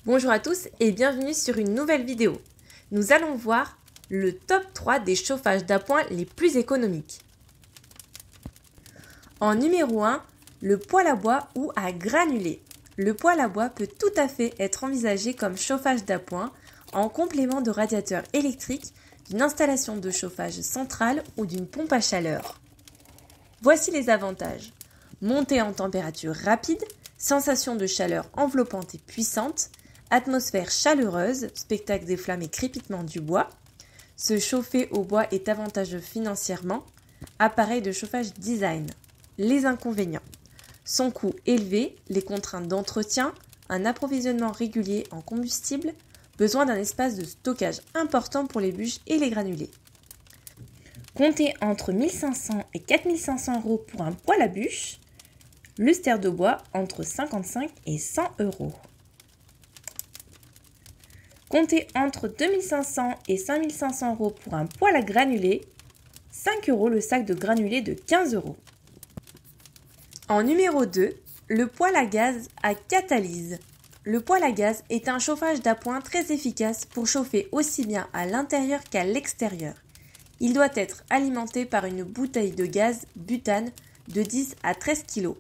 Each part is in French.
Bonjour à tous et bienvenue sur une nouvelle vidéo. Nous allons voir le top 3 des chauffages d'appoint les plus économiques. En numéro 1, le poêle à bois ou à granulés. Le poêle à bois peut tout à fait être envisagé comme chauffage d'appoint en complément de radiateurs électriques, d'une installation de chauffage centrale ou d'une pompe à chaleur. Voici les avantages. Montée en température rapide, sensation de chaleur enveloppante et puissante, atmosphère chaleureuse, spectacle des flammes et crépitement du bois. Se chauffer au bois est avantageux financièrement. Appareil de chauffage design. Les inconvénients. Son coût élevé, les contraintes d'entretien, un approvisionnement régulier en combustible, besoin d'un espace de stockage important pour les bûches et les granulés. Comptez entre 1500 et 4500 € pour un poêle à bûche. Luster de bois entre 55 et 100 €. Comptez entre 2500 et 5500 € pour un poêle à granulés, 5 € le sac de granulés de 15 €. En numéro 2, le poêle à gaz à catalyse. Le poêle à gaz est un chauffage d'appoint très efficace pour chauffer aussi bien à l'intérieur qu'à l'extérieur. Il doit être alimenté par une bouteille de gaz butane de 10 à 13 kg.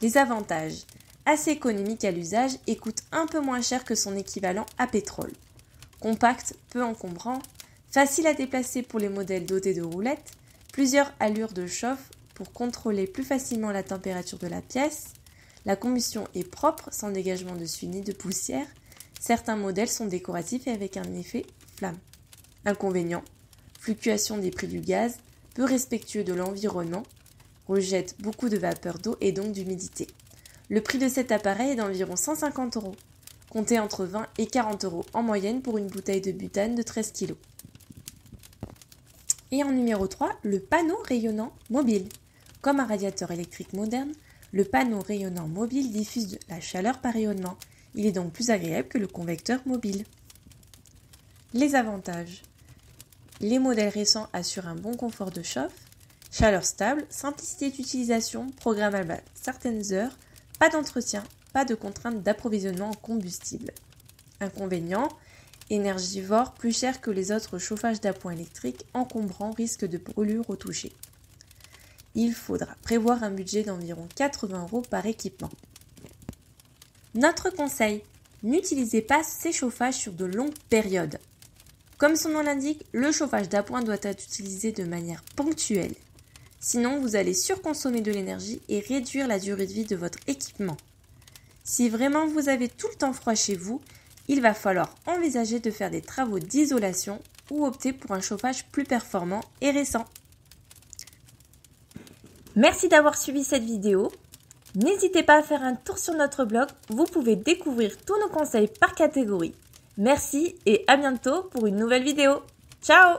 Les avantages: assez économique à l'usage et coûte un peu moins cher que son équivalent à pétrole. Compact, peu encombrant, facile à déplacer pour les modèles dotés de roulettes, plusieurs allures de chauffe pour contrôler plus facilement la température de la pièce. La combustion est propre, sans dégagement de suie ni de poussière. Certains modèles sont décoratifs et avec un effet flamme. Inconvénients: fluctuation des prix du gaz, peu respectueux de l'environnement, rejette beaucoup de vapeur d'eau et donc d'humidité. Le prix de cet appareil est d'environ 150 €. Comptez entre 20 et 40 € en moyenne pour une bouteille de butane de 13 kg. Et en numéro 3, le panneau rayonnant mobile. Comme un radiateur électrique moderne, le panneau rayonnant mobile diffuse de la chaleur par rayonnement. Il est donc plus agréable que le convecteur mobile. Les avantages: les modèles récents assurent un bon confort de chauffe, chaleur stable, simplicité d'utilisation, programmable à certaines heures, pas d'entretien, pas de contrainte d'approvisionnement en combustible. Inconvénients: énergivore, plus cher que les autres chauffages d'appoint électriques, encombrant, risque de brûlure au toucher. Il faudra prévoir un budget d'environ 80 € par équipement. Notre conseil: n'utilisez pas ces chauffages sur de longues périodes. Comme son nom l'indique, le chauffage d'appoint doit être utilisé de manière ponctuelle. Sinon, vous allez surconsommer de l'énergie et réduire la durée de vie de votre équipement. Si vraiment vous avez tout le temps froid chez vous, il va falloir envisager de faire des travaux d'isolation ou opter pour un chauffage plus performant et récent. Merci d'avoir suivi cette vidéo. N'hésitez pas à faire un tour sur notre blog, vous pouvez découvrir tous nos conseils par catégorie. Merci et à bientôt pour une nouvelle vidéo. Ciao!